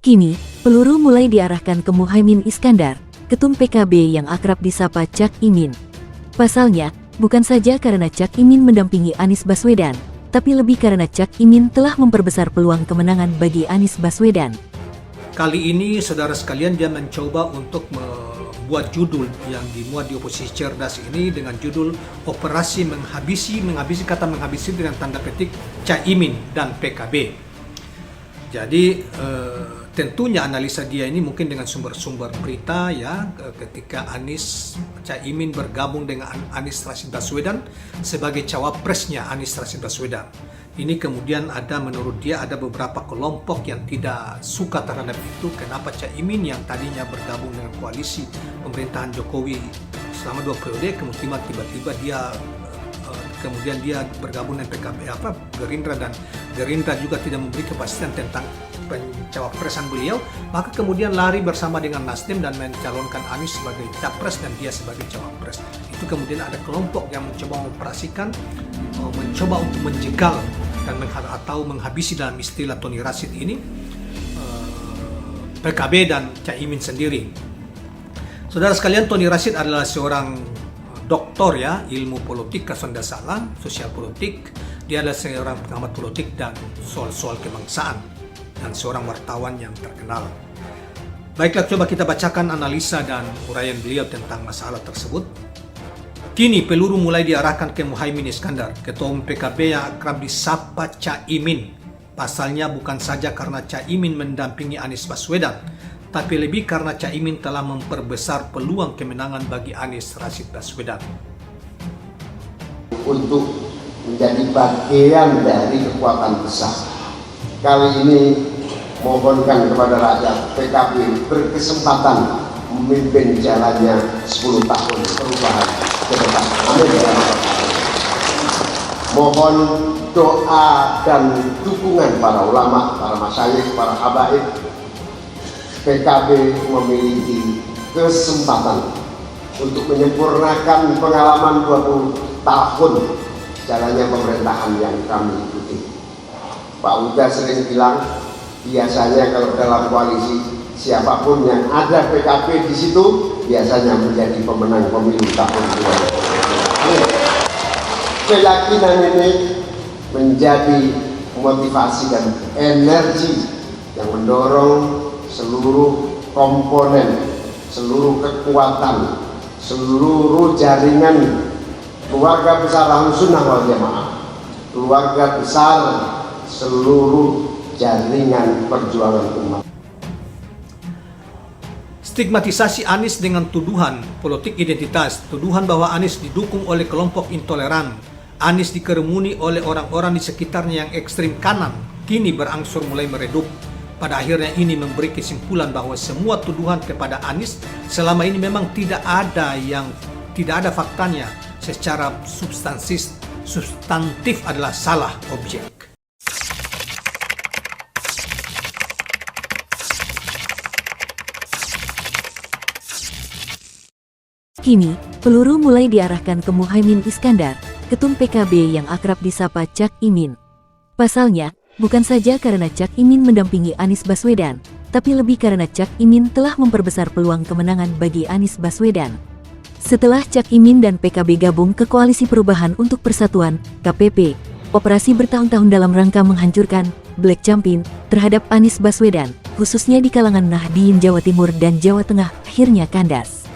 Kini, peluru mulai diarahkan ke Muhaimin Iskandar, ketum PKB yang akrab disapa Cak Imin. Pasalnya, bukan saja karena Cak Imin mendampingi Anies Baswedan, tapi lebih karena Cak Imin telah memperbesar peluang kemenangan bagi Anies Baswedan. Kali ini, saudara sekalian, dia mencoba untuk membuat judul yang dimuat di oposisi cerdas ini dengan judul Operasi Menghabisi kata menghabisi dengan tanda petik Cak Imin dan PKB. Jadi tentunya analisa dia ini mungkin dengan sumber-sumber berita ya, ketika Cak Imin bergabung dengan Anies Rashid Baswedan sebagai cawapresnya Anies Rashid Baswedan. Ini kemudian menurut dia ada beberapa kelompok yang tidak suka terhadap itu. Kenapa Cak Imin yang tadinya bergabung dengan koalisi pemerintahan Jokowi selama 2 periode, kemudian tiba-tiba dia bergabung dengan PKB Gerindra, dan Gerindra juga tidak memberi kepastian tentang pencawapresan beliau, maka kemudian lari bersama dengan Nasdem dan mencalonkan Anies sebagai capres dan dia sebagai cawapres. Itu kemudian ada kelompok yang mencoba mengoperasikan, mencoba untuk menjegal dan atau menghabisi dalam istilah Tony Rashid ini PKB dan Cak Imin sendiri. Saudara sekalian, Tony Rashid adalah seorang doktor ya, ilmu politik kalau tidak salah, sosial politik. Dia adalah seorang pengamat politik dan soal-soal kebangsaan dan seorang wartawan yang terkenal. Baiklah, coba kita bacakan analisa dan uraian beliau tentang masalah tersebut. Kini peluru mulai diarahkan ke Muhaimin Iskandar, ketua umum PKB yang akrab disapa Cak Imin. Pasalnya bukan saja karena Cak Imin mendampingi Anies Baswedan, tapi lebih karena Cak Imin telah memperbesar peluang kemenangan bagi Anies Rashid Baswedan. Untuk menjadi bagian dari kekuatan besar, kali ini mohonkan kepada rakyat PKB berkesempatan memimpin jalannya 10 tahun perubahan ke depan. Amin. Mohon doa dan dukungan para ulama, para masyayikh, para habaib. PKB memiliki kesempatan untuk menyempurnakan pengalaman 20 tahun jalannya pemerintahan yang kami ikuti. Pak Uda sering bilang, biasanya kalau dalam koalisi siapapun yang ada PKB di situ biasanya menjadi pemenang pemilu tahun 2020. Keyakinan ini menjadi motivasi dan energi yang mendorong seluruh komponen, seluruh kekuatan, seluruh jaringan keluarga besar Ahlus Sunnah wal Jamaah, keluarga besar seluruh jaringan perjuangan umat. Stigmatisasi Anies dengan tuduhan politik identitas, tuduhan bahwa Anies didukung oleh kelompok intoleran, Anies dikerumuni oleh orang-orang di sekitarnya yang ekstrim kanan, kini berangsur mulai meredup. Pada akhirnya ini memberi kesimpulan bahwa semua tuduhan kepada Anies selama ini memang tidak ada faktanya, secara substantif adalah salah objek. Kini, peluru mulai diarahkan ke Muhaimin Iskandar, ketum PKB yang akrab disapa Cak Imin. Pasalnya, bukan saja karena Cak Imin mendampingi Anies Baswedan, tapi lebih karena Cak Imin telah memperbesar peluang kemenangan bagi Anies Baswedan. Setelah Cak Imin dan PKB gabung ke Koalisi Perubahan untuk Persatuan, KPP, operasi bertahun-tahun dalam rangka menghancurkan black campaign terhadap Anies Baswedan, khususnya di kalangan Nahdien Jawa Timur dan Jawa Tengah, akhirnya kandas.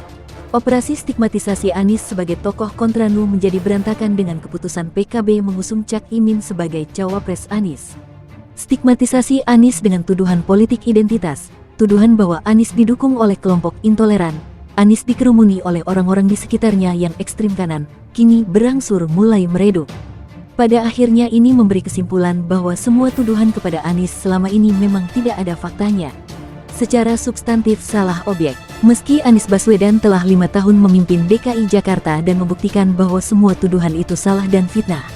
Operasi stigmatisasi Anies sebagai tokoh kontra NU menjadi berantakan dengan keputusan PKB mengusung Cak Imin sebagai cawapres Anies. Stigmatisasi Anies dengan tuduhan politik identitas, tuduhan bahwa Anies didukung oleh kelompok intoleran, Anies dikerumuni oleh orang-orang di sekitarnya yang ekstrim kanan, kini berangsur mulai meredup. Pada akhirnya ini memberi kesimpulan bahwa semua tuduhan kepada Anies selama ini memang tidak ada faktanya. Secara substantif salah objek. Meski Anies Baswedan telah 5 tahun memimpin DKI Jakarta dan membuktikan bahwa semua tuduhan itu salah dan fitnah,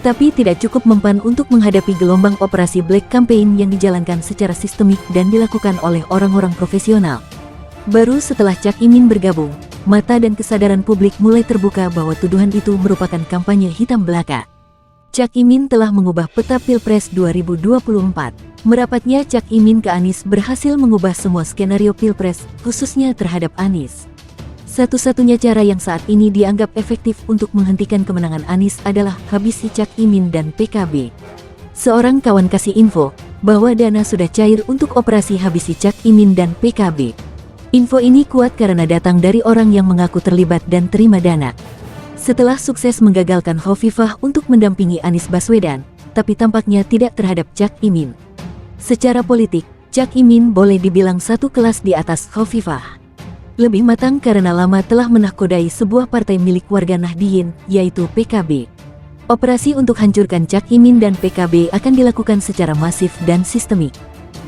tapi tidak cukup mempan untuk menghadapi gelombang operasi black campaign yang dijalankan secara sistemik dan dilakukan oleh orang-orang profesional. Baru setelah Cak Imin bergabung, mata dan kesadaran publik mulai terbuka bahwa tuduhan itu merupakan kampanye hitam belaka. Cak Imin telah mengubah peta Pilpres 2024. Merapatnya Cak Imin ke Anies berhasil mengubah semua skenario Pilpres, khususnya terhadap Anies. Satu-satunya cara yang saat ini dianggap efektif untuk menghentikan kemenangan Anies adalah habisi Cak Imin dan PKB. Seorang kawan kasih info bahwa dana sudah cair untuk operasi habisi Cak Imin dan PKB. Info ini kuat karena datang dari orang yang mengaku terlibat dan terima dana. Setelah sukses menggagalkan Hovifah untuk mendampingi Anies Baswedan, tapi tampaknya tidak terhadap Cak Imin. Secara politik, Cak Imin boleh dibilang satu kelas di atas Hovifah. Lebih matang karena lama telah menahkodai sebuah partai milik warga Nahdliyin, yaitu PKB. Operasi untuk hancurkan Cak Imin dan PKB akan dilakukan secara masif dan sistemik.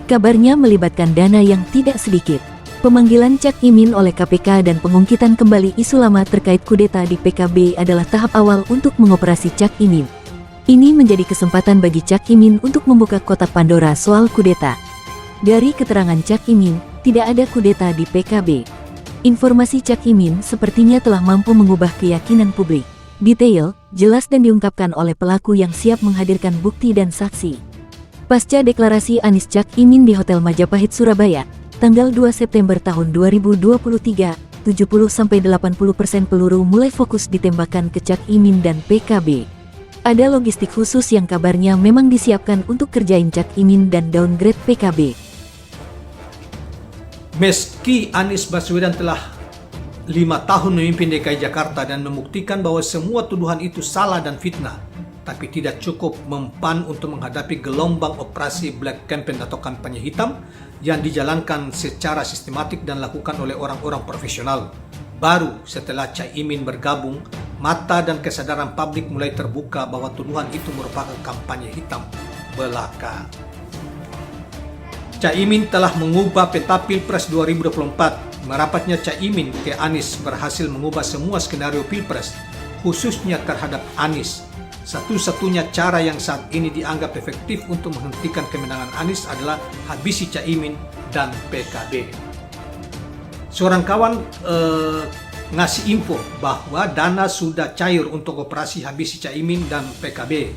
Kabarnya melibatkan dana yang tidak sedikit. Pemanggilan Cak Imin oleh KPK dan pengungkitan kembali isu lama terkait kudeta di PKB adalah tahap awal untuk mengoperasi Cak Imin. Ini menjadi kesempatan bagi Cak Imin untuk membuka kotak Pandora soal kudeta. Dari keterangan Cak Imin, tidak ada kudeta di PKB. Informasi Cak Imin sepertinya telah mampu mengubah keyakinan publik. Detail, jelas dan diungkapkan oleh pelaku yang siap menghadirkan bukti dan saksi. Pasca deklarasi Anies Cak Imin di Hotel Majapahit Surabaya, tanggal 2 September tahun 2023, 70-80% peluru mulai fokus ditembakkan ke Cak Imin dan PKB. Ada logistik khusus yang kabarnya memang disiapkan untuk kerjain Cak Imin dan downgrade PKB. Meski Anies Baswedan telah 5 tahun memimpin DKI Jakarta dan membuktikan bahwa semua tuduhan itu salah dan fitnah, tapi tidak cukup mempan untuk menghadapi gelombang operasi Black Campaign atau kampanye hitam yang dijalankan secara sistematik dan dilakukan oleh orang-orang profesional. Baru setelah Cak Imin bergabung, mata dan kesadaran publik mulai terbuka bahwa tuduhan itu merupakan kampanye hitam belaka. Cak Imin telah mengubah peta Pilpres 2024. Merapatnya Cak Imin ke Anies berhasil mengubah semua skenario Pilpres, khususnya terhadap Anies. Satu-satunya cara yang saat ini dianggap efektif untuk menghentikan kemenangan Anies adalah habisi Cak Imin dan PKB. Seorang kawan ngasih info bahwa dana sudah cair untuk operasi habisi Cak Imin dan PKB.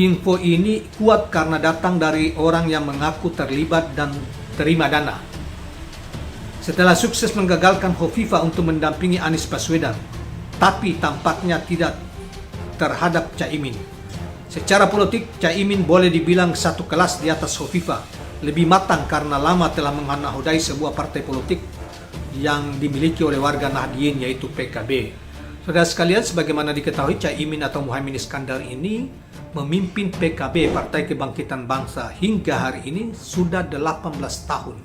Info ini kuat karena datang dari orang yang mengaku terlibat dan terima dana. Setelah sukses menggagalkan Hovifah untuk mendampingi Anies Baswedan, tapi tampaknya tidak terhadap Cak Imin. Secara politik, Cak Imin boleh dibilang satu kelas di atas Hovifah, lebih matang karena lama telah mengahodai sebuah partai politik yang dimiliki oleh warga Nahdliyin, yaitu PKB. Saudara sekalian, sebagaimana diketahui, Cak Imin atau Muhaimin Iskandar ini memimpin PKB, Partai Kebangkitan Bangsa, hingga hari ini sudah 18 tahun.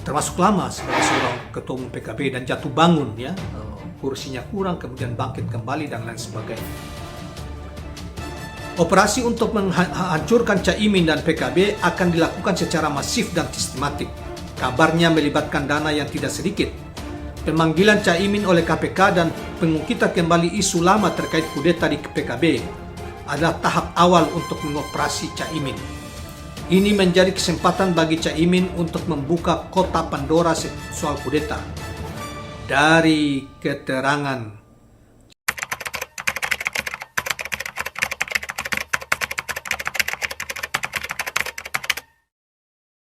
Termasuk lama sebagai seorang ketua umum PKB dan jatuh bangun, ya, kursinya kurang, kemudian bangkit kembali dan lain sebagainya. Operasi untuk menghancurkan Cak Imin dan PKB akan dilakukan secara masif dan sistematik. Kabarnya melibatkan dana yang tidak sedikit. Pemanggilan Cak Imin oleh KPK dan pengungkitan kembali isu lama terkait kudeta di PKB adalah tahap awal untuk mengoperasi Cak Imin. Ini menjadi kesempatan bagi Cak Imin untuk membuka kotak Pandora soal kudeta. Dari keterangan